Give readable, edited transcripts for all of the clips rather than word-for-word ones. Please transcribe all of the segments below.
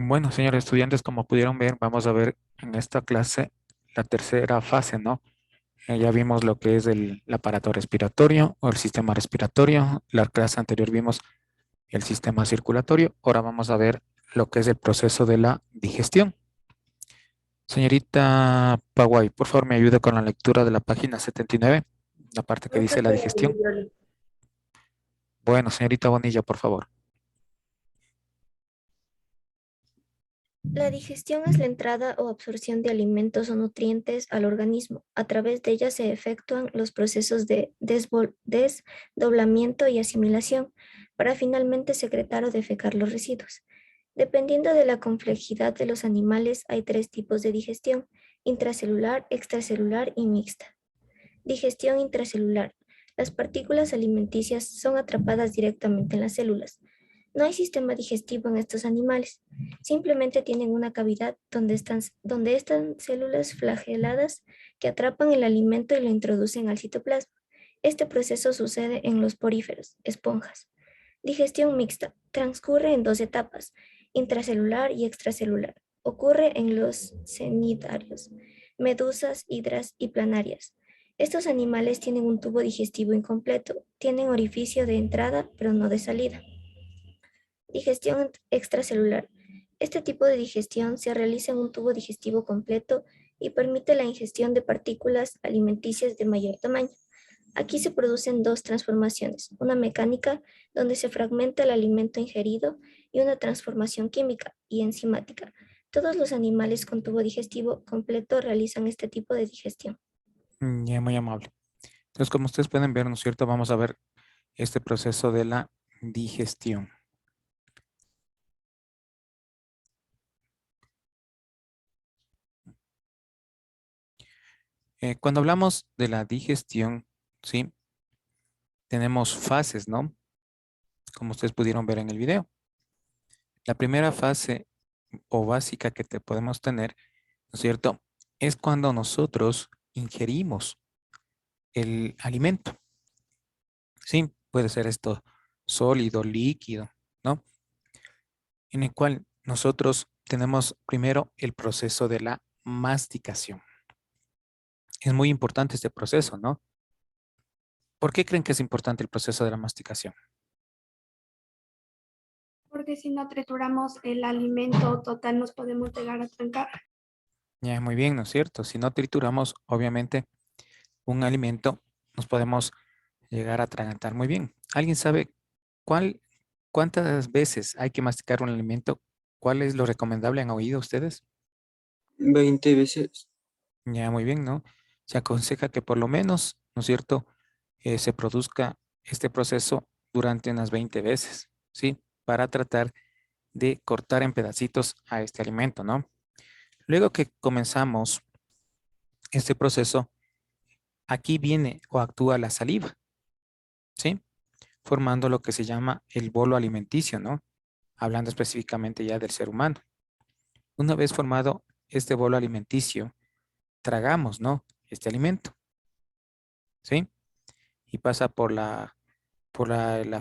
Bueno, señores estudiantes, como pudieron ver, vamos a ver en esta clase la tercera fase, ¿no? Ya vimos lo que es el aparato respiratorio o el sistema respiratorio. La clase anterior vimos el sistema circulatorio. Ahora vamos a ver lo que es el proceso de la digestión. Señorita Paguay, por favor, me ayude con la lectura de la página 79, la parte que No dice la estoy en digestión. Yoli. Bueno, señorita Bonilla, por favor. La digestión es la entrada o absorción de alimentos o nutrientes al organismo. A través de ella se efectúan los procesos de desdoblamiento y asimilación para finalmente secretar o defecar los residuos. Dependiendo de la complejidad de los animales, hay tres tipos de digestión: intracelular, extracelular y mixta. Digestión intracelular. Las partículas alimenticias son atrapadas directamente en las células. No hay sistema digestivo en estos animales. Simplemente tienen una cavidad donde están células flageladas que atrapan el alimento y lo introducen al citoplasma. Este proceso sucede en los poríferos, esponjas. Digestión mixta. Transcurre en dos etapas, intracelular y extracelular. Ocurre en los cnidarios, medusas, hidras y planarias. Estos animales tienen un tubo digestivo incompleto, tienen orificio de entrada pero no de salida. Digestión extracelular. Este tipo de digestión se realiza en un tubo digestivo completo y permite la ingestión de partículas alimenticias de mayor tamaño. Aquí se producen dos transformaciones, una mecánica, donde se fragmenta el alimento ingerido, y una transformación química y enzimática. Todos los animales con tubo digestivo completo realizan este tipo de digestión. Ya, muy amable. Entonces, como ustedes pueden ver, ¿no es cierto? Vamos a ver este proceso de la digestión. Cuando hablamos de la digestión, ¿sí? Tenemos fases, ¿no? Como ustedes pudieron ver en el video. La primera fase o básica que te podemos tener, ¿no es cierto? Es cuando nosotros ingerimos el alimento, ¿sí? Puede ser esto sólido, líquido, ¿no? En el cual nosotros tenemos primero el proceso de la masticación. Es muy importante este proceso, ¿no? ¿Por qué creen que es importante el proceso de la masticación? Porque si no trituramos el alimento total nos podemos llegar a trancar. Ya, muy bien, ¿no es cierto? Si no trituramos, obviamente, un alimento, nos podemos llegar a atragantar muy bien. ¿Alguien sabe cuál, cuántas veces hay que masticar un alimento? ¿Cuál es lo recomendable? ¿Han oído ustedes? 20 veces. Ya, muy bien, ¿no? Se aconseja que por lo menos, ¿no es cierto?, se produzca este proceso durante unas 20 veces, ¿sí? Para tratar de cortar en pedacitos a este alimento, ¿no? Luego que comenzamos este proceso, aquí viene o actúa la saliva, ¿sí? Formando lo que se llama el bolo alimenticio, ¿no? Hablando específicamente ya del ser humano. Una vez formado este bolo alimenticio, tragamos, ¿no? Este alimento, ¿sí? Y pasa por la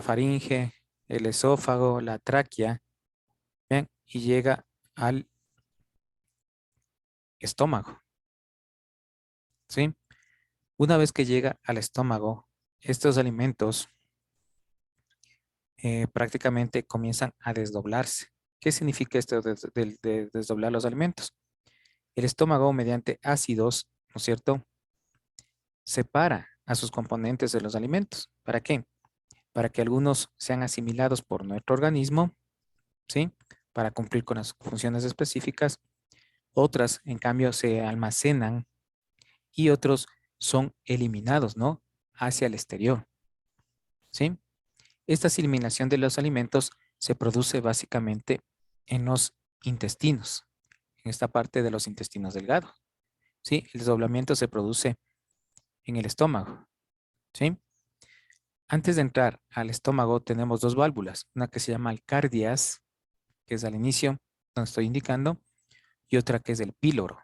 faringe, el esófago, la tráquea, ¿bien? Y llega al estómago, ¿sí? Una vez que llega al estómago, estos alimentos prácticamente comienzan a desdoblarse. ¿Qué significa esto de desdoblar los alimentos? El estómago, mediante ácidos, ¿no es cierto?, separa a sus componentes de los alimentos. ¿Para qué? Para que algunos sean asimilados por nuestro organismo, ¿sí? Para cumplir con las funciones específicas. Otras, en cambio, se almacenan y otros son eliminados, ¿no? Hacia el exterior, ¿sí? Esta eliminación de los alimentos se produce básicamente en los intestinos, en esta parte de los intestinos delgados, ¿sí? El desdoblamiento se produce en el estómago, ¿sí? Antes de entrar al estómago tenemos dos válvulas, una que se llama el cardias, que es al inicio, donde estoy indicando, y otra que es el píloro,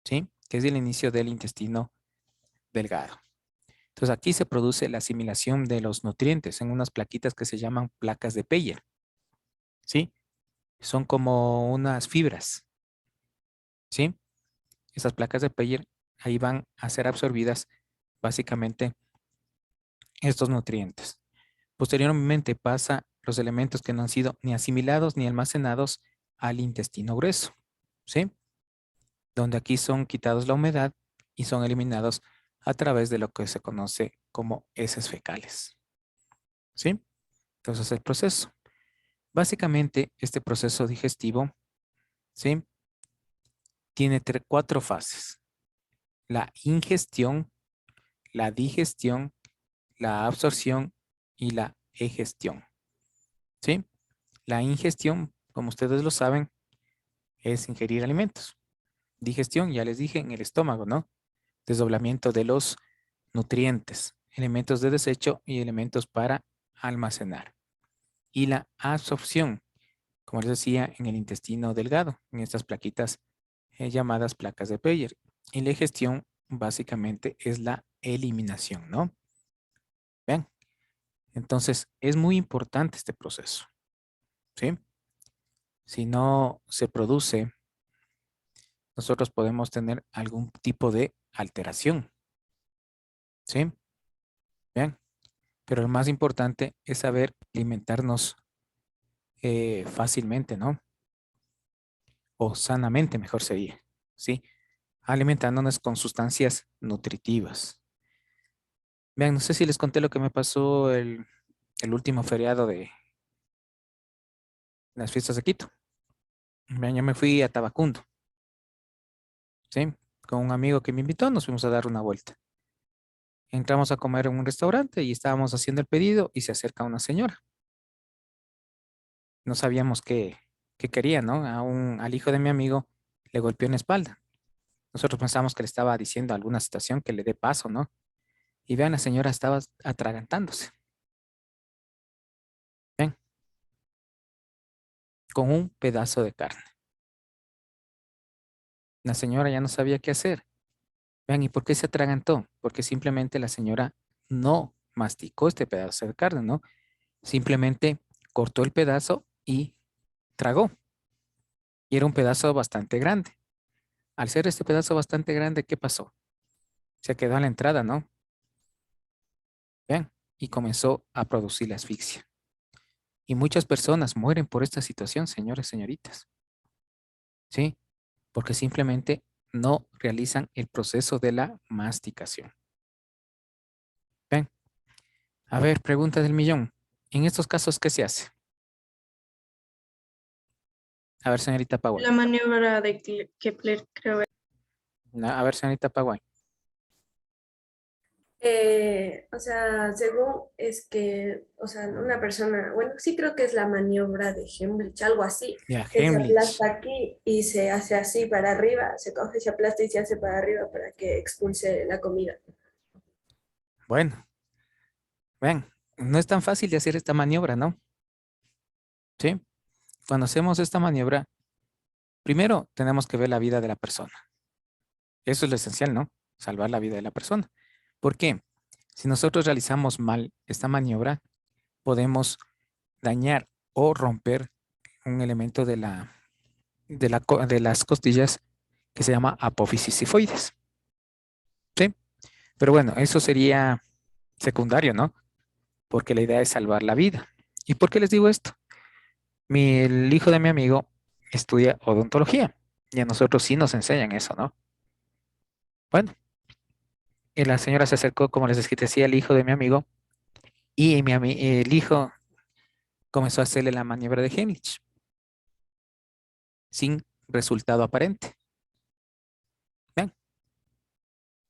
¿sí? Que es el inicio del intestino delgado. Entonces aquí se produce la asimilación de los nutrientes en unas plaquitas que se llaman placas de Peyer, ¿sí? Son como unas fibras, ¿sí? Esas placas de Peyer ahí van a ser absorbidas básicamente estos nutrientes. Posteriormente pasa los elementos que no han sido ni asimilados ni almacenados al intestino grueso, ¿sí? Donde aquí son quitados la humedad y son eliminados a través de lo que se conoce como heces fecales, ¿sí? Entonces el proceso. Básicamente este proceso digestivo, ¿sí? Tiene cuatro fases. La ingestión, la digestión, la absorción y la egestión, ¿sí? La ingestión, como ustedes lo saben, es ingerir alimentos. Digestión, ya les dije, en el estómago, ¿no? Desdoblamiento de los nutrientes, elementos de desecho y elementos para almacenar. Y la absorción, como les decía, en el intestino delgado, en estas plaquitas llamadas placas de Peyer. Y la digestión, básicamente, es la eliminación, ¿no? Vean, entonces es muy importante este proceso, ¿sí? Si no se produce, nosotros podemos tener algún tipo de alteración, ¿sí? Vean, pero lo más importante es saber alimentarnos fácilmente, ¿no? O sanamente, mejor sería, ¿sí? Alimentándonos con sustancias nutritivas. Vean, no sé si les conté lo que me pasó el último feriado de las fiestas de Quito. Vean, yo me fui a Tabacundo, ¿sí? Con un amigo que me invitó, nos fuimos a dar una vuelta. Entramos a comer en un restaurante y estábamos haciendo el pedido y se acerca una señora. No sabíamos qué quería, ¿no? Al hijo de mi amigo le golpeó en la espalda. Nosotros pensamos que le estaba diciendo alguna situación que le dé paso, ¿no? Y vean, la señora estaba atragantándose. Ven, con un pedazo de carne. La señora ya no sabía qué hacer. Vean, ¿y por qué se atragantó? Porque simplemente la señora no masticó este pedazo de carne, ¿no? Simplemente cortó el pedazo y tragó. Y era un pedazo bastante grande. Al ser este pedazo bastante grande, ¿qué pasó? Se quedó a la entrada, ¿no? Vean, y comenzó a producir la asfixia. Y muchas personas mueren por esta situación, señores, señoritas. ¿Sí? Porque simplemente no realizan el proceso de la masticación. Ven, a ver, pregunta del millón. En estos casos, ¿qué se hace? A ver, señorita Paguay. La maniobra de Kepler, creo. A ver, señorita Paguay. O sea, según es que, o sea, una persona, bueno, sí creo que es la maniobra de Heimlich, algo así, Ya, que se Heimlich. aplasta aquí y se hace así para arriba, se coge, se aplasta y se hace para arriba para que expulse la comida. Bueno, vean, no es tan fácil de hacer esta maniobra, ¿no? ¿Sí? Cuando hacemos esta maniobra, primero tenemos que ver la vida de la persona. Eso es lo esencial, ¿no? Salvar la vida de la persona. ¿Por qué? Si nosotros realizamos mal esta maniobra, podemos dañar o romper un elemento de las costillas que se llama apófisis sifoides. ¿Sí? Pero bueno, eso sería secundario, ¿no? Porque la idea es salvar la vida. ¿Y por qué les digo esto? El hijo de mi amigo estudia odontología y a nosotros sí nos enseñan eso, ¿no? Bueno, y la señora se acercó, como les decía, al hijo de mi amigo y el hijo comenzó a hacerle la maniobra de Heimlich sin resultado aparente. ¿Ven?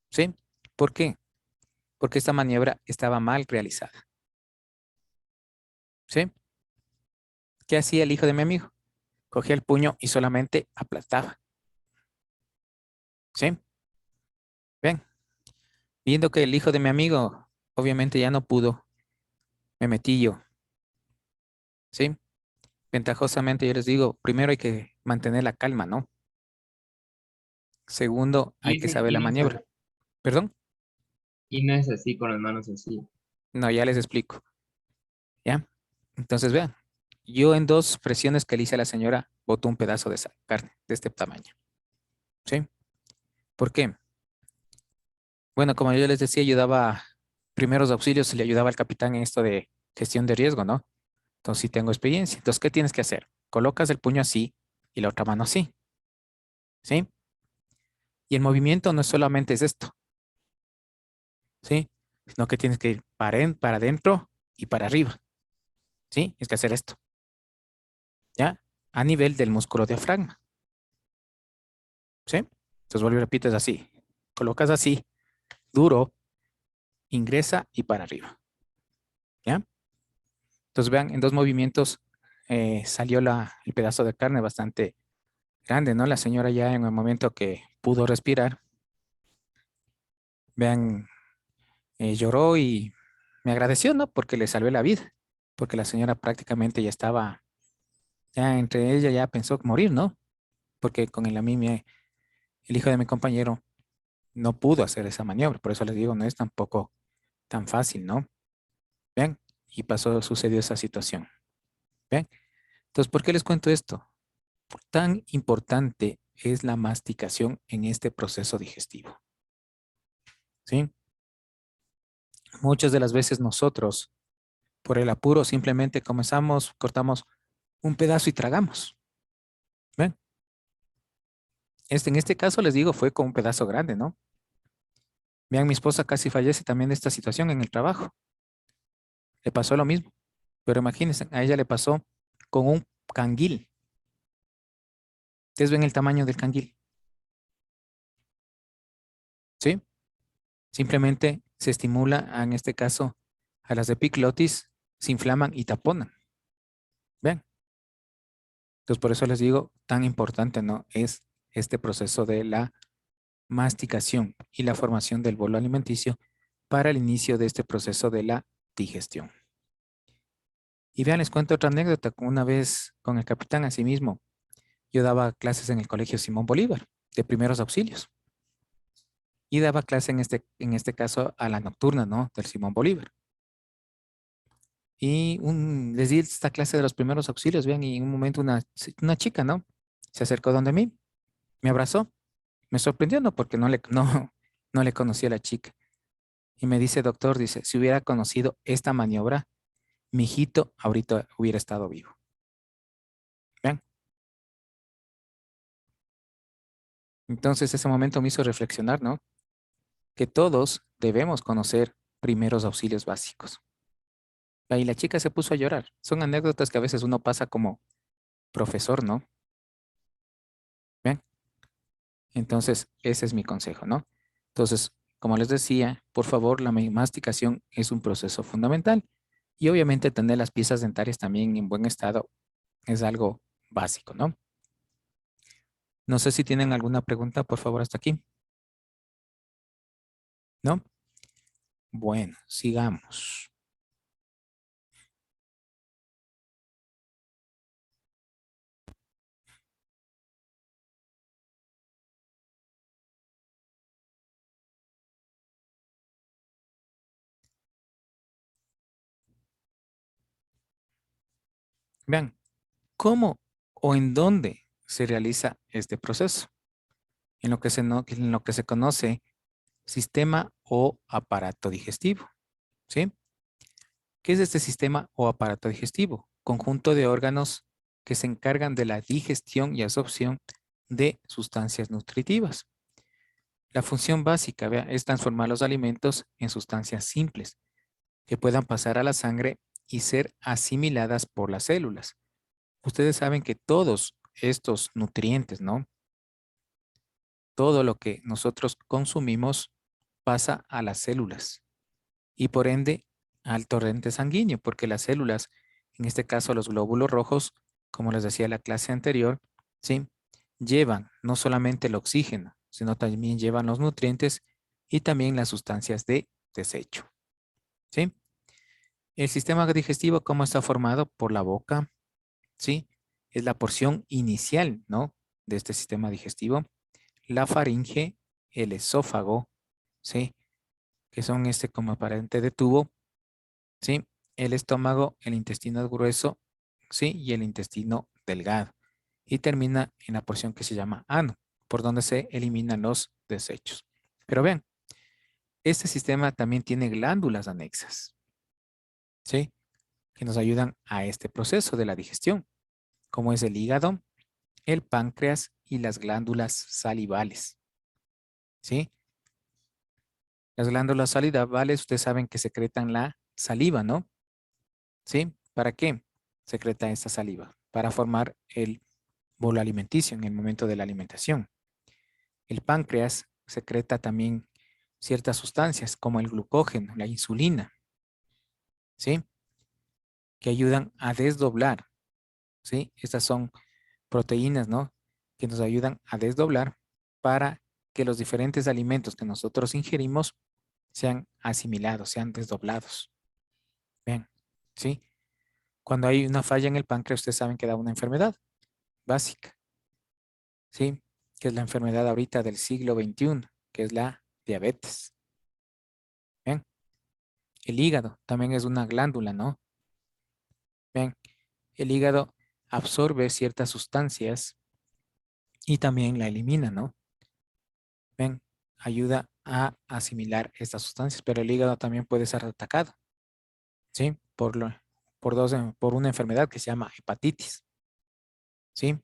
¿Sí? ¿Por qué? Porque esta maniobra estaba mal realizada. ¿Sí? ¿Qué hacía el hijo de mi amigo? Cogía el puño y solamente aplastaba. ¿Sí? ¿Ven? Viendo que el hijo de mi amigo obviamente ya no pudo, me metí yo. ¿Sí? Ventajosamente yo les digo, primero hay que mantener la calma, ¿no? Segundo, hay que saber la maniobra. ¿Perdón? Y no es así con las manos así. No, ya les explico. ¿Ya? Entonces vean, Yo en 2 presiones que le hice a la señora, botó un pedazo de esa carne, de este tamaño. ¿Sí? ¿Por qué? Bueno, como yo les decía, ayudaba primeros auxilios, le ayudaba al capitán en esto de gestión de riesgo, ¿no? Entonces sí tengo experiencia. Entonces, ¿qué tienes que hacer? Colocas el puño así y la otra mano así. ¿Sí? Y el movimiento no es solamente es esto. ¿Sí? Sino que tienes que ir para adentro y para arriba. ¿Sí? Es que hacer esto. ¿Ya? A nivel del músculo diafragma. ¿Sí? Entonces vuelvo y repito, es así. Colocas así, duro, ingresa y para arriba. ¿Ya? Entonces vean, en 2 movimientos salió el pedazo de carne bastante grande, ¿no? La señora ya en el momento que pudo respirar, vean, lloró y me agradeció, ¿no? Porque le salvé la vida, porque la señora prácticamente ya estaba, ya entre ella ya pensó morir, ¿no? Porque con el el hijo de mi compañero no pudo hacer esa maniobra, por eso les digo, no es tampoco tan fácil, ¿no? Vean, y sucedió esa situación. ¿Ven? Entonces, ¿por qué les cuento esto? Tan importante es la masticación en este proceso digestivo. ¿Sí? Muchas de las veces nosotros, por el apuro, simplemente comenzamos, cortamos un pedazo y tragamos. ¿Ven? En este caso, les digo, fue con un pedazo grande, ¿no? Vean, mi esposa casi fallece también de esta situación en el trabajo. Le pasó lo mismo. Pero imagínense, a ella le pasó con un canguil. ¿Ustedes ven el tamaño del canguil? ¿Sí? Simplemente se estimula, en este caso, a las epiglotis, se inflaman y taponan. ¿Ven? Entonces, por eso les digo, tan importante, ¿no? Es este proceso de la masticación y la formación del bolo alimenticio para el inicio de este proceso de la digestión. Y vean, les cuento otra anécdota. Una vez con el capitán asimismo, yo daba clases en el Colegio Simón Bolívar de primeros auxilios y daba clase en este caso a la nocturna, ¿no? Del Simón Bolívar. Y les di esta clase de los primeros auxilios, vean, y en un momento una chica, ¿no? Se acercó donde mí, me abrazó. Me sorprendió, ¿no? Porque no le conocía a la chica. Y me dice, doctor, dice, si hubiera conocido esta maniobra, mi hijito ahorita hubiera estado vivo. ¿Vean? Entonces ese momento me hizo reflexionar, ¿no? Que todos debemos conocer primeros auxilios básicos. Y la chica se puso a llorar. Son anécdotas que a veces uno pasa como profesor, ¿no? ¿Vean? Entonces, ese es mi consejo, ¿no? Entonces, como les decía, por favor, la masticación es un proceso fundamental. Y obviamente tener las piezas dentarias también en buen estado es algo básico, ¿no? No sé si tienen alguna pregunta, por favor, hasta aquí. ¿No? Bueno, sigamos. Vean, ¿cómo o en dónde se realiza este proceso? En lo que en lo que se conoce sistema o aparato digestivo, ¿sí? ¿Qué es este sistema o aparato digestivo? Conjunto de órganos que se encargan de la digestión y absorción de sustancias nutritivas. La función básica, vea, es transformar los alimentos en sustancias simples que puedan pasar a la sangre y ser asimiladas por las células. Ustedes saben que todos estos nutrientes, ¿no? Todo lo que nosotros consumimos pasa a las células y por ende al torrente sanguíneo, porque las células, en este caso los glóbulos rojos, como les decía en la clase anterior, ¿sí? Llevan no solamente el oxígeno, sino también llevan los nutrientes y también las sustancias de desecho, ¿sí? El sistema digestivo, ¿cómo está formado? Por la boca, ¿sí? Es la porción inicial, ¿no? De este sistema digestivo. La faringe, el esófago, ¿sí? Que son como aparente de tubo, ¿sí? El estómago, el intestino grueso, ¿sí? Y el intestino delgado. Y termina en la porción que se llama ano, por donde se eliminan los desechos. Pero vean, este sistema también tiene glándulas anexas, ¿sí? Que nos ayudan a este proceso de la digestión, como es el hígado, el páncreas y las glándulas salivales, ¿sí? Las glándulas salivales, ustedes saben que secretan la saliva, ¿no? ¿Sí? ¿Para qué secreta esta saliva? Para formar el bolo alimenticio en el momento de la alimentación. El páncreas secreta también ciertas sustancias como el glucógeno, la insulina, ¿sí? Que ayudan a desdoblar, ¿sí? Estas son proteínas, ¿no? Que nos ayudan a desdoblar para que los diferentes alimentos que nosotros ingerimos sean asimilados, sean desdoblados. Bien, ¿sí? Cuando hay una falla en el páncreas, ustedes saben que da una enfermedad básica, ¿sí? Que es la enfermedad ahorita del siglo XXI, que es la diabetes. Bien, el hígado también es una glándula, ¿no? Bien, el hígado absorbe ciertas sustancias y también la elimina, ¿no? Bien, ayuda a asimilar estas sustancias, pero el hígado también puede ser atacado, ¿sí? Por una enfermedad que se llama hepatitis, ¿sí?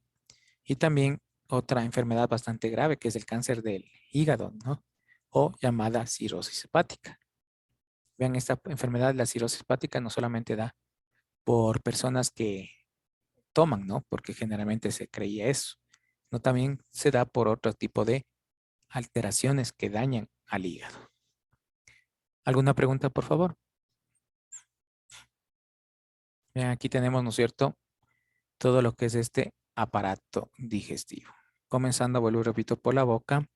Y también otra enfermedad bastante grave que es el cáncer del hígado, ¿no? O llamada cirrosis hepática. Vean, esta enfermedad, la cirrosis hepática, no solamente da por personas que toman, ¿no? Porque generalmente se creía eso. No, también se da por otro tipo de alteraciones que dañan al hígado. ¿Alguna pregunta, por favor? Vean, aquí tenemos, ¿no es cierto?, todo lo que es este aparato digestivo. Comenzando, vuelvo y repito, por la boca,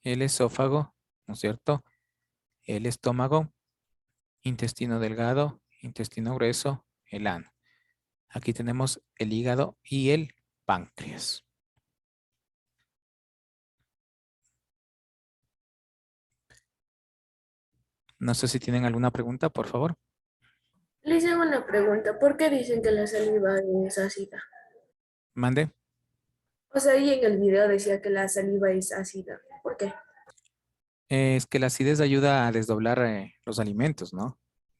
el esófago, ¿no es cierto?, el estómago, intestino delgado, intestino grueso, el ano. Aquí tenemos el hígado y el páncreas. No sé si tienen alguna pregunta, por favor. Les hago una pregunta. ¿Por qué dicen que la saliva es ácida? Mande. O sea, ahí en el video decía que la saliva es ácida. ¿Por qué? Es que la acidez ayuda a desdoblar los alimentos, ¿no?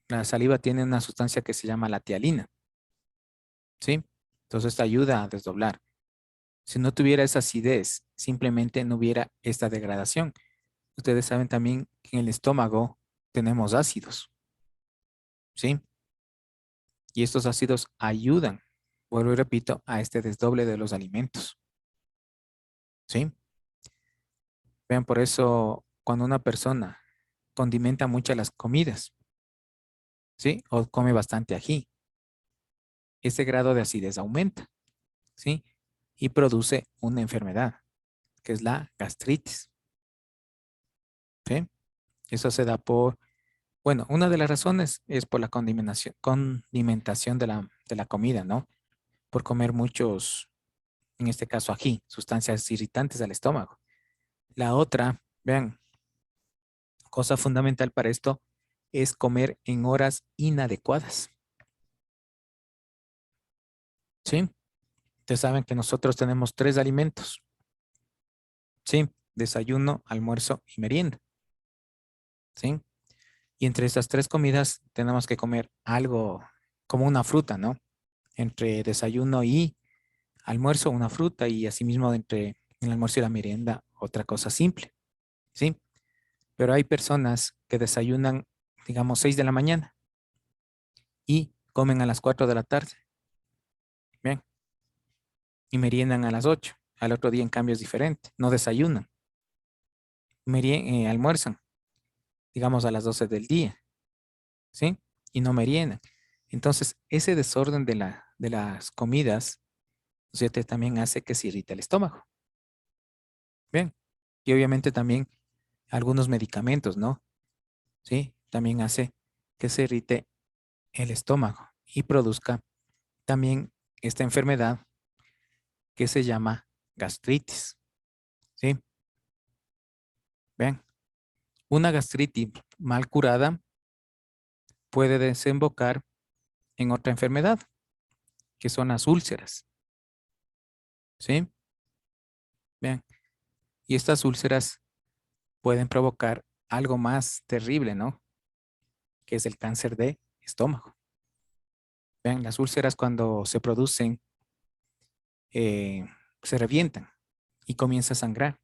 La saliva tiene una sustancia que se llama la tialina, ¿sí? Entonces esta ayuda a desdoblar. Si no tuviera esa acidez, simplemente no hubiera esta degradación. Ustedes saben también que en el estómago tenemos ácidos, ¿sí? Y estos ácidos ayudan, vuelvo y repito, a este desdoble de los alimentos, ¿sí? Vean, por eso cuando una persona condimenta mucho las comidas, ¿sí? O come bastante ají, ese grado de acidez aumenta, ¿sí? Y produce una enfermedad, que es la gastritis, ¿sí? Eso se da por, bueno, una de las razones es por la condimentación de la comida, ¿no? Por comer muchos, en este caso ají, sustancias irritantes al estómago. La otra, vean, cosa fundamental para esto es comer en horas inadecuadas, ¿sí? Ustedes saben que nosotros tenemos 3 alimentos, ¿sí? Desayuno, almuerzo y merienda, ¿sí? Y entre estas 3 comidas tenemos que comer algo como una fruta, ¿no? Entre desayuno y almuerzo, una fruta y asimismo entre el almuerzo y la merienda, otra cosa simple, ¿sí? Pero hay personas que desayunan, digamos, 6 de la mañana y comen a las 4 de la tarde, ¿bien? Y meriendan a las 8. Al otro día, en cambio, es diferente. No desayunan. Almuerzan, digamos, a las 12 del día, ¿sí? Y no meriendan. Entonces, ese desorden de las comidas, ¿no es cierto?, también hace que se irrite el estómago. Bien. Y obviamente también algunos medicamentos, ¿no? Sí, también hace que se irrite el estómago y produzca también esta enfermedad que se llama gastritis, ¿sí? Vean, una gastritis mal curada puede desembocar en otra enfermedad, que son las úlceras. ¿Sí? Vean. Y estas úlceras pueden provocar algo más terrible, ¿no? Que es el cáncer de estómago. Vean, las úlceras cuando se producen, se revientan y comienza a sangrar.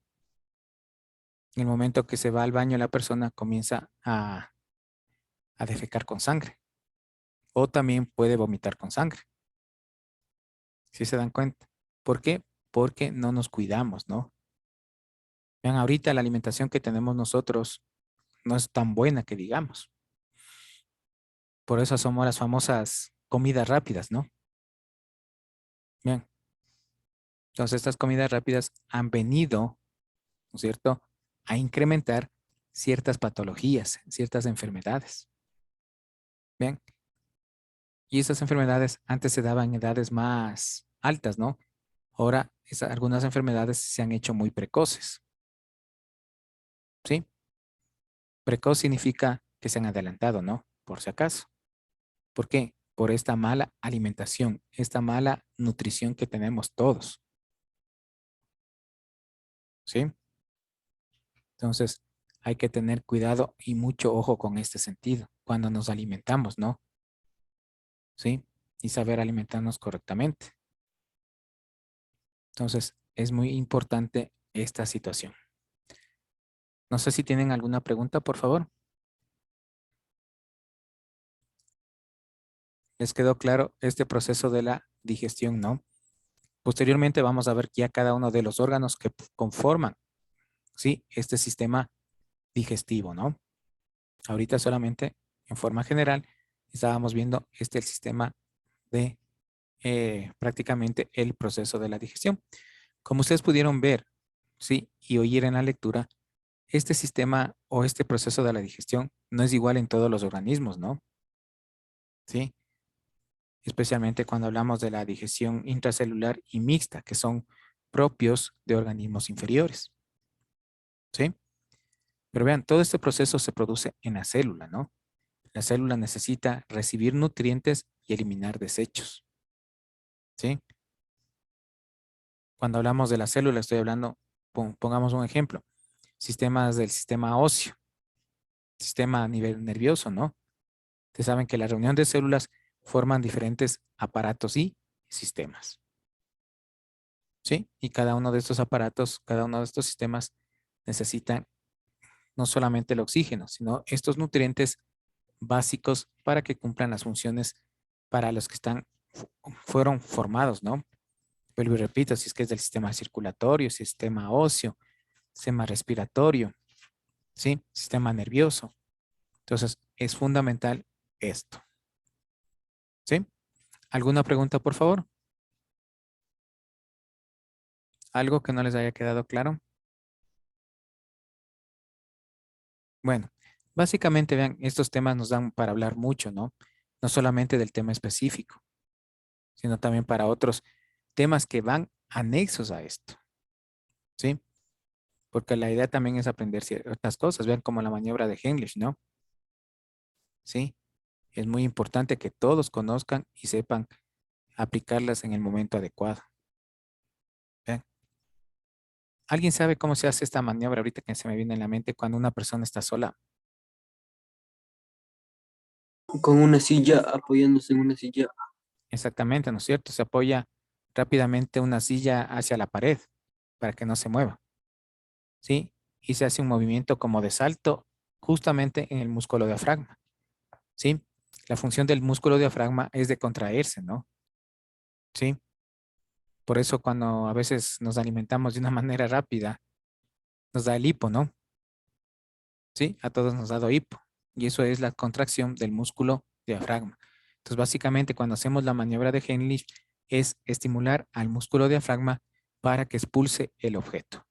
En el momento que se va al baño la persona comienza a defecar con sangre. O también puede vomitar con sangre. ¿Sí se dan cuenta? ¿Por qué? Porque no nos cuidamos, ¿no? Vean, ahorita la alimentación que tenemos nosotros no es tan buena que digamos. Por eso somos las famosas comidas rápidas, ¿no? Bien. Entonces estas comidas rápidas han venido, ¿no es cierto?, a incrementar ciertas patologías, ciertas enfermedades. Bien. Y esas enfermedades antes se daban en edades más altas, ¿no? Ahora algunas enfermedades se han hecho muy precoces. ¿Sí? Precoz significa que se han adelantado, ¿no? Por si acaso. ¿Por qué? Por esta mala alimentación, esta mala nutrición que tenemos todos. ¿Sí? Entonces, hay que tener cuidado y mucho ojo con este sentido cuando nos alimentamos, ¿no? ¿Sí? Y saber alimentarnos correctamente. Entonces, es muy importante esta situación. No sé si tienen alguna pregunta, por favor. ¿Les quedó claro este proceso de la digestión, no? Posteriormente vamos a ver ya cada uno de los órganos que conforman, ¿sí?, este sistema digestivo, ¿no? Ahorita solamente en forma general estábamos viendo el sistema de prácticamente el proceso de la digestión. Como ustedes pudieron ver, ¿sí?, y oír en la lectura, este sistema o este proceso de la digestión no es igual en todos los organismos, ¿no? ¿Sí? Especialmente cuando hablamos de la digestión intracelular y mixta, que son propios de organismos inferiores. ¿Sí? Pero vean, todo este proceso se produce en la célula, ¿no? La célula necesita recibir nutrientes y eliminar desechos. ¿Sí? Cuando hablamos de la célula, estoy hablando, pongamos un ejemplo, sistemas del sistema óseo, sistema a nivel nervioso, ¿no? Ustedes saben que la reunión de células forman diferentes aparatos y sistemas. ¿Sí? Y cada uno de estos aparatos, cada uno de estos sistemas necesitan no solamente el oxígeno, sino estos nutrientes básicos para que cumplan las funciones para los que fueron formados, ¿no? Vuelvo y repito, si es que es del sistema circulatorio, sistema óseo, sistema respiratorio, ¿sí? Sistema nervioso. Entonces, es fundamental esto. ¿Sí? ¿Alguna pregunta, por favor? ¿Algo que no les haya quedado claro? Bueno, básicamente, vean, estos temas nos dan para hablar mucho, ¿no? No solamente del tema específico, sino también para otros temas que van anexos a esto, ¿sí? Porque la idea también es aprender ciertas cosas, vean como la maniobra de Heimlich, ¿no? ¿Sí? Es muy importante que todos conozcan y sepan aplicarlas en el momento adecuado. ¿Vean? ¿Alguien sabe cómo se hace esta maniobra ahorita que se me viene en la mente cuando una persona está sola? Con una silla, apoyándose en una silla. Exactamente, ¿no es cierto? Se apoya rápidamente una silla hacia la pared para que no se mueva, ¿sí? Y se hace un movimiento como de salto justamente en el músculo diafragma, ¿sí? La función del músculo diafragma es de contraerse, ¿no? ¿Sí? Por eso cuando a veces nos alimentamos de una manera rápida, nos da el hipo, ¿no? ¿Sí? A todos nos ha dado hipo. Y eso es la contracción del músculo diafragma. Entonces, básicamente, cuando hacemos la maniobra de Heimlich, es estimular al músculo diafragma para que expulse el objeto.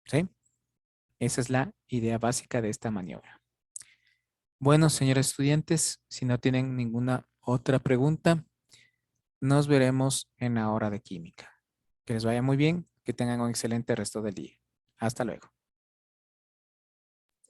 ¿Sí? Esa es la idea básica de esta maniobra. Bueno, señores estudiantes, si no tienen ninguna otra pregunta, nos veremos en la hora de química. Que les vaya muy bien, que tengan un excelente resto del día. Hasta luego.